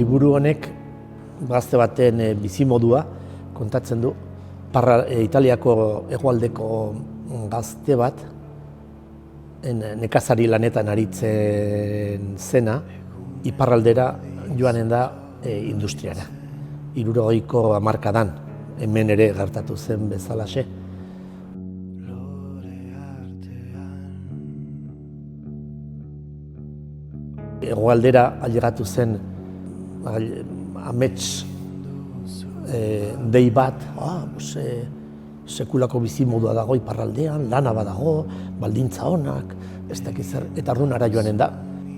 Liburu honek gazte baten bizimodua kontatzen du. Italiako hegoaldeko gazte bat nekazari lanetan aritzen zena, iparraldera joanen da industriara. 70ko hamarkadan, hemen ere gertatu zen bezalaxe. Hegoaldera ailegatu zen amets dei bat, sekulako bizimodua dago iparraldean, lana badago, baldintza onak, ez dakiz zer, eta orduan joanen da.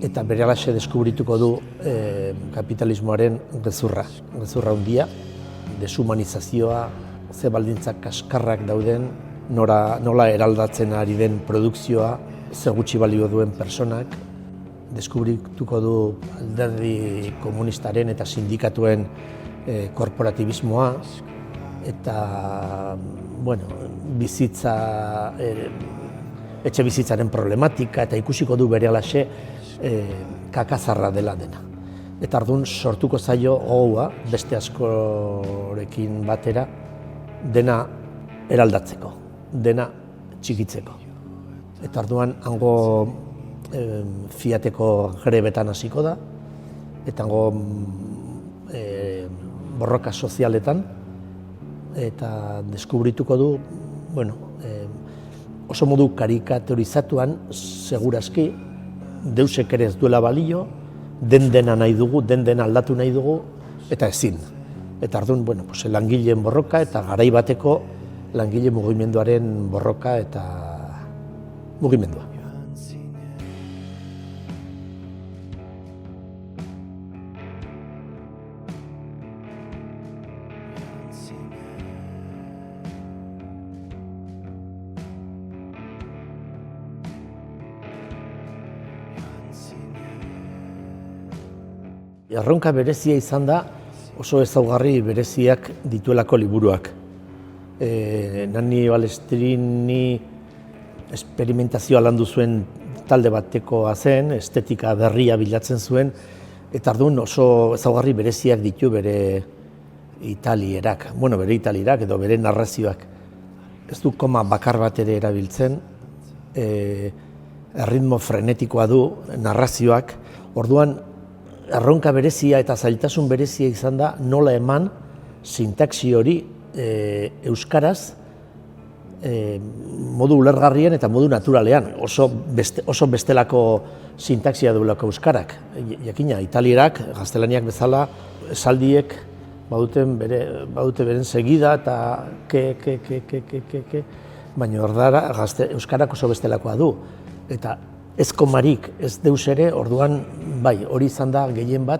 Eta berehalaxe deskubrituko du kapitalismoaren gezurra handia, deshumanizazioa, ze baldintzak kaskarrak dauden, nola eraldatzen ari den produkzioa, ze gutxi balio duen personak, deskubrituko du alderdi komunistaren eta sindikatuen korporatibismoa, eta etxe bizitzaren problematika, eta ikusiko du berehalaxe kakazarra dela dena. Eta orduan sortuko zaio gogoa, beste askorekin batera, dena eraldatzeko, dena txikitzeko. Eta orduan hango Fiateko grebetan hasiko da, eta hango borroka sozialetan, eta deskubrituko du, oso modu karikaturizatuan, seguraski, deusek ere ez duela balio, den-dena nahi dugu, den-dena aldatu nahi dugu, eta ezin. Eta orduan, langileen borroka eta garai bateko langile mugimenduaren borroka eta mugimendua. Erronka berezia izan da, oso ezaugarri bereziak dituelako liburuak. Nanni Balestrini esperimentazioa landu zuen talde batekoa zen, estetika berria bilatzen zuen, eta orduan oso ezaugarri bereziak ditu bere italierak, edo bere narrazioak. Ez du koma bakar bat ere erabiltzen, erritmo frenetikoa du narrazioak, orduan erronka berezia eta zailtasun berezia izan da nola eman sintaxi hori euskaraz modu ulergarrien eta modu naturalean. Oso bestelako sintaxia duelako euskarak. Jakina, italierak, gaztelaniak bezala, esaldiek badute beren segida eta baina ordara euskarak oso bestelakoa du. Eta ez komarik, ez deus ere, orduan, hori izan da gehien bat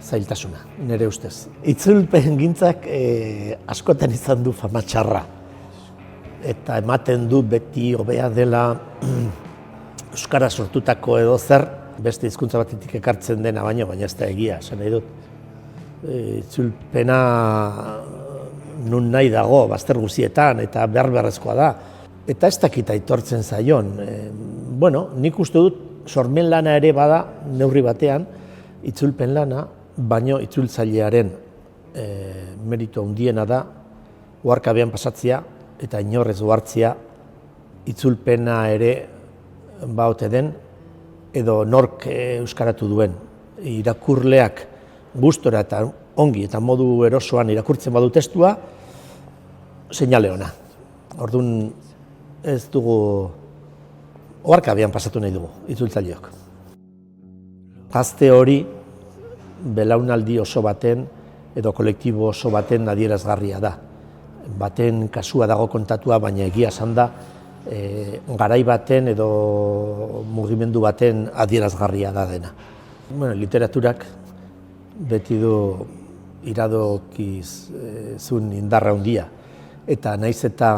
zailtasuna, nire ustez. Itzulpen gintzak askotan izan du fama txarra. Eta ematen du beti hobea dela euskara sortutako edo zer, beste hizkuntza batetik ekartzen dena baina ez da egia, esan nahi dut. Itzulpena nun nahi dago, bazter guzietan, eta behar-beharrezkoa da. Eta ez dakit aitortzen zaion. Nik uste dut sormen lana ere bada neurri batean, itzulpen lana, baino itzultzailearen meritu handiena da, oharkabean pasatzea eta inorrez ohartzea itzulpena ere baote den, edo nork euskaratu duen. Irakurleak gustora eta ongi eta modu erosoan irakurtzen badu testua, seinale ona. Orduan, ez dugu oharkabean pasatu nahi dugu, itzultzaileok. Gazte hori belaunaldi oso baten edo kolektibo oso baten adierazgarria da. Baten kasua dago kontatua, baina egia esan da garai baten edo mugimendu baten adierazgarria da dena. Literaturak beti du iradokizun indarra handia, eta naiz eta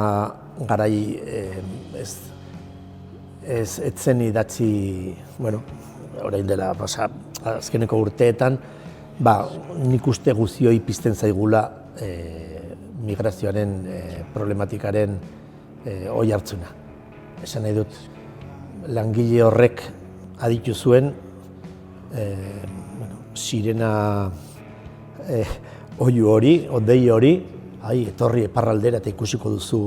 garai ez zen idatzi, orain dela azkeneko urteetan, nik uste guzioi pizten zaigula migrazioaren problematikaren oi hartzuna. Esan nahi dut, langile horrek aditu zuen sirena oihu hori, odei hori, etorri eparraldera eta ikusiko duzu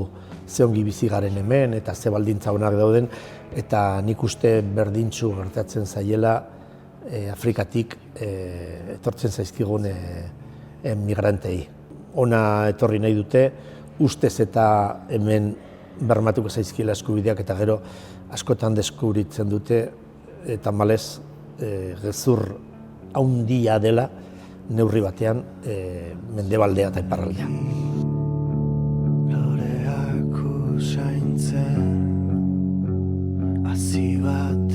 ze ongi bizi garen hemen eta ze baldintza onak dauden, eta nik uste berdintsu gertatzen zaiela Afrikatik etortzen zaizkigun migrantei. Ona etorri nahi dute, ustez eta hemen bermatuko zaizkiela eskubideak, eta gero askotan deskubritzen dute eta malez gezur haundia dela neurri batean mendebaldea eta iparraldea. Loreak usaintzen, hasi bat